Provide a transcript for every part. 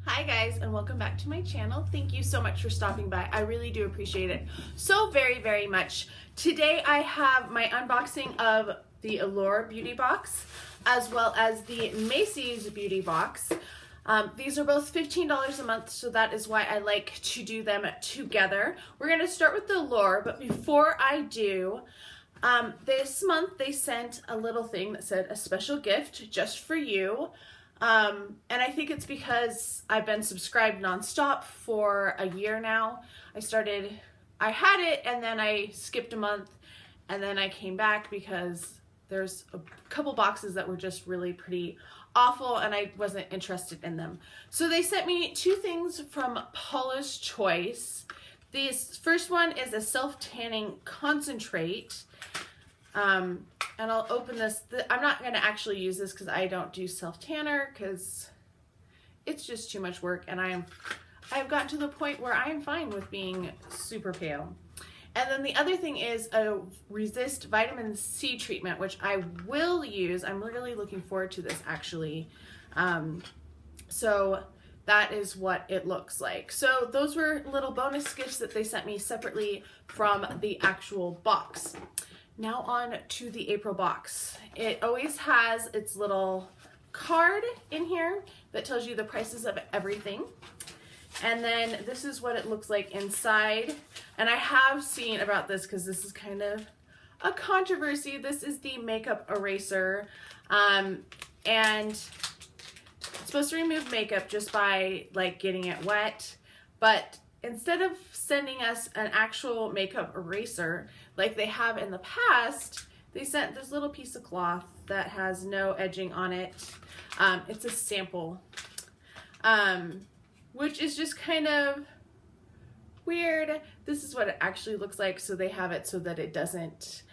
Hi guys, and welcome back to my channel. Thank you so much for stopping by. I really do appreciate it so very much. Today I have my unboxing of the Allure beauty box as well as the Macy's beauty box. These are both $15 a month, so that is why I like to do them together. We're going to start with the Allure, but before I do, this month they sent a little thing that said a special gift just for you. And I think it's because I've been subscribed nonstop for a year now. I had it and then I skipped a month and then I came back because there's a couple boxes that were just really pretty awful and I wasn't interested in them. So they sent me two things from Paula's Choice. This first one is a self-tanning concentrate. And I'll open this. I'm not going to actually use this because I don't do self-tanner because it's just too much work, and I've gotten to the point where I am fine with being super pale. And then the other thing is a resist vitamin C treatment, which I will use. I'm really looking forward to this actually. So that is what it looks like. So those were little bonus gifts that they sent me separately from the actual box. Now on to the April box. It always has its little card in here that tells you the prices of everything. And then this is what it looks like inside. And I have seen about this because this is kind of a controversy. This is the makeup eraser. And it's supposed to remove makeup just by like getting it wet. But instead of sending us an actual makeup eraser like they have in the past, they sent this little piece of cloth that has no edging on it. It's a sample, which is just kind of weird. This is what it actually looks like, so they have it so that it doesn't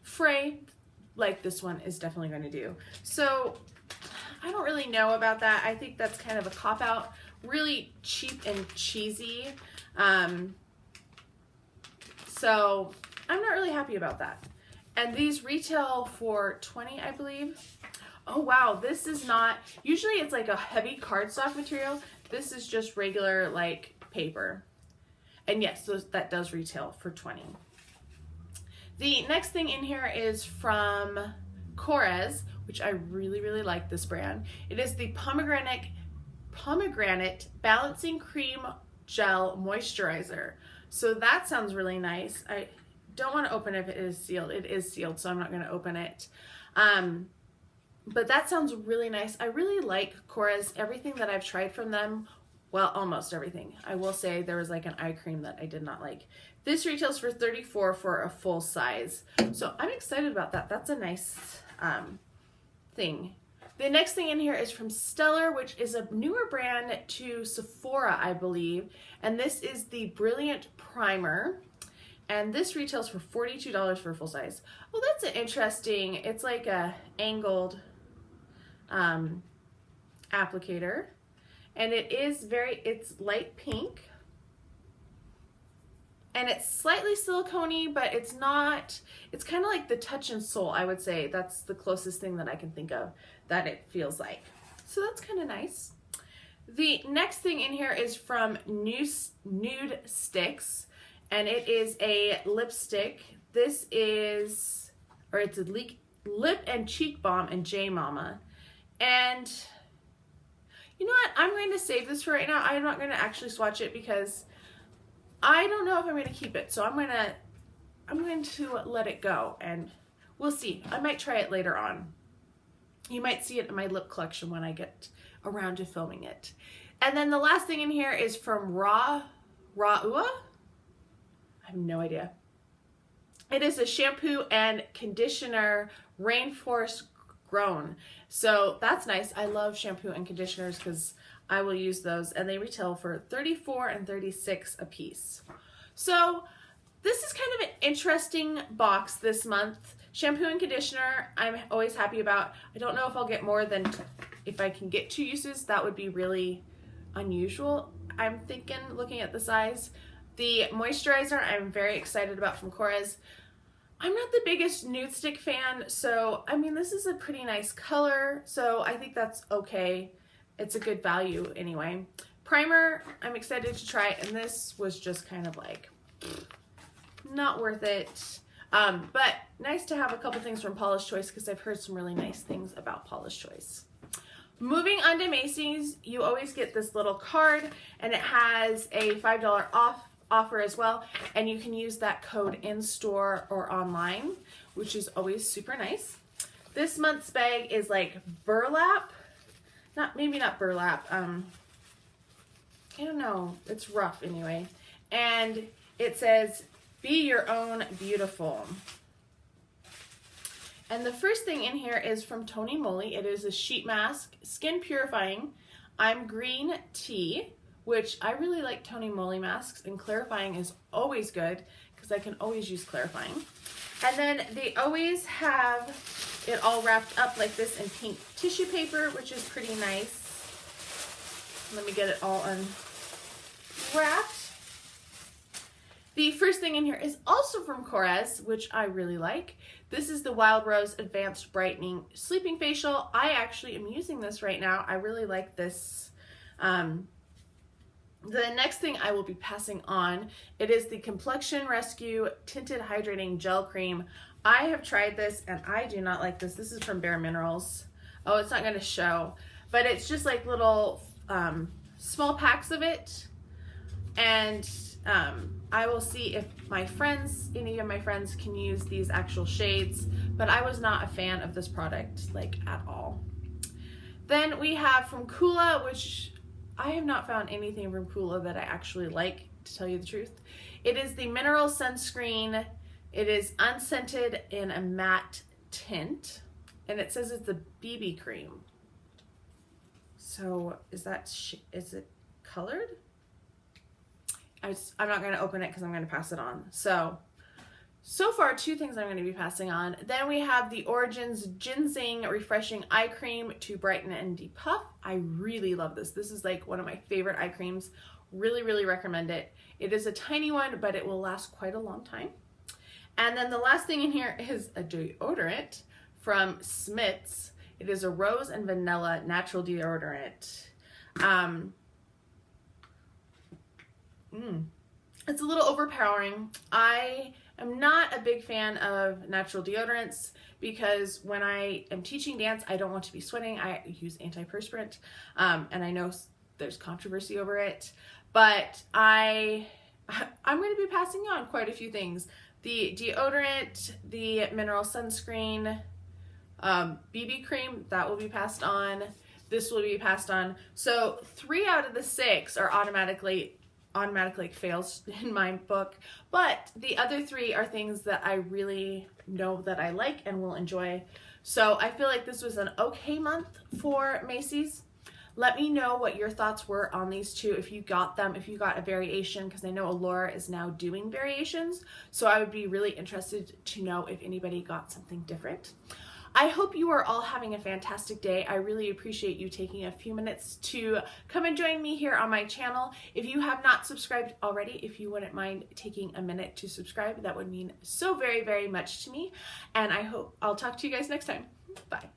fray like this one is definitely going to do. So I don't really know about that. I think that's kind of a cop-out, really cheap and cheesy. So I'm not really happy about that. And these retail for $20, I believe. Oh wow, this is not, usually it's like a heavy cardstock material. This is just regular like paper. And yes, that does retail for $20. The next thing in here is from Korres, which I really like this brand. It is the pomegranate balancing cream gel moisturizer. So that sounds really nice. I don't want to open it if it is sealed. It is sealed, so I'm not going to open it. But that sounds really nice. I really like Korres. Everything that I've tried from them, well, almost everything. I will say there was like an eye cream that I did not like. This retails for $34 for a full size. So I'm excited about that. That's a nice thing. The next thing in here is from Stellar, which is a newer brand to Sephora, I believe. And this is the Brilliant Primer. And this retails for $42 for a full size. Well, that's an interesting, it's like a angled applicator. And it's light pink. And it's slightly silicone-y, but it's not, it's kind of like the Touch and Soul, I would say. That's the closest thing that I can think of that it feels like. So that's kind of nice. The next thing in here is from Nude Sticks, and it is a lipstick. This is, or it's a lip and cheek balm in J Mama. And you know what? I'm going to save this for right now. I'm not going to actually swatch it because I don't know if I'm going to keep it, so I'm going to let it go, and we'll see. I might try it later on. You might see it in my lip collection when I get around to filming it. And then the last thing in here is from Raua. I have no idea. It is a shampoo and conditioner, Rainforest Grown. So that's nice. I love shampoo and conditioners because I will use those, and they retail for $34 and $36 a piece. So this is kind of an interesting box this month. Shampoo and conditioner, I'm always happy about. I don't know if I'll get more than, if I can get 2 uses, that would be really unusual. I'm thinking, looking at the size. The moisturizer, I'm very excited about from Korres. I'm not the biggest nude stick fan, so I mean, this is a pretty nice color, so I think that's okay. It's a good value anyway. Primer, I'm excited to try, and this was just kind of like, not worth it. But nice to have a couple things from Paula's Choice because I've heard some really nice things about Paula's Choice. Moving on to Macy's, you always get this little card, and it has a $5 offer as well, and you can use that code in store or online, which is always super nice. This month's bag is like burlap, maybe not burlap, I don't know, it's rough anyway, and it says be your own beautiful. And the first thing in here is from Tony Moly. It is a sheet mask, skin purifying. I'm green tea, which I really like Tony Moly masks, and clarifying is always good because I can always use clarifying. And then they always have it all wrapped up like this in pink tissue paper, which is pretty nice. Let me get it all unwrapped. The first thing in here is also from Korres, which I really like. This is the Wild Rose Advanced Brightening Sleeping Facial. I actually am using this right now. I really like this. The next thing I will be passing on, it is the Complexion Rescue Tinted Hydrating Gel Cream. I have tried this and I do not like this. This is from Bare Minerals. Oh, it's not going to show, but it's just like little small packs of it. And I will see if any of my friends can use these actual shades, but I was not a fan of this product, like, at all. Then we have from Kula, which I have not found anything from Kula that I actually like, to tell you the truth. It is the Mineral Sunscreen. It is unscented in a matte tint, and it says it's a BB cream. So is it colored? I'm not going to open it because I'm going to pass it on. So far, two things I'm going to be passing on. Then we have the Origins Ginseng Refreshing Eye Cream to brighten and depuff. I really love this. This is like one of my favorite eye creams. Really, really recommend it. It is a tiny one, but it will last quite a long time. And then the last thing in here is a deodorant from Smith's. It is a rose and vanilla natural deodorant. It's a little overpowering. I am not a big fan of natural deodorants because when I am teaching dance, I don't want to be sweating. I use antiperspirant, and I know there's controversy over it, but I'm going to be passing on quite a few things. The deodorant, the mineral sunscreen, BB cream, that will be passed on. This will be passed on. So 3 out of the 6 are automatically fails in my book, but the other 3 are things that I really know that I like and will enjoy. So I feel like this was an okay month for Macy's. Let me know what your thoughts were on these two, if you got them, if you got a variation, because I know Allure is now doing variations, so I would be really interested to know if anybody got something different. I hope you are all having a fantastic day. I really appreciate you taking a few minutes to come and join me here on my channel. If you have not subscribed already, if you wouldn't mind taking a minute to subscribe, that would mean so very, very much to me. And I hope I'll talk to you guys next time. Bye.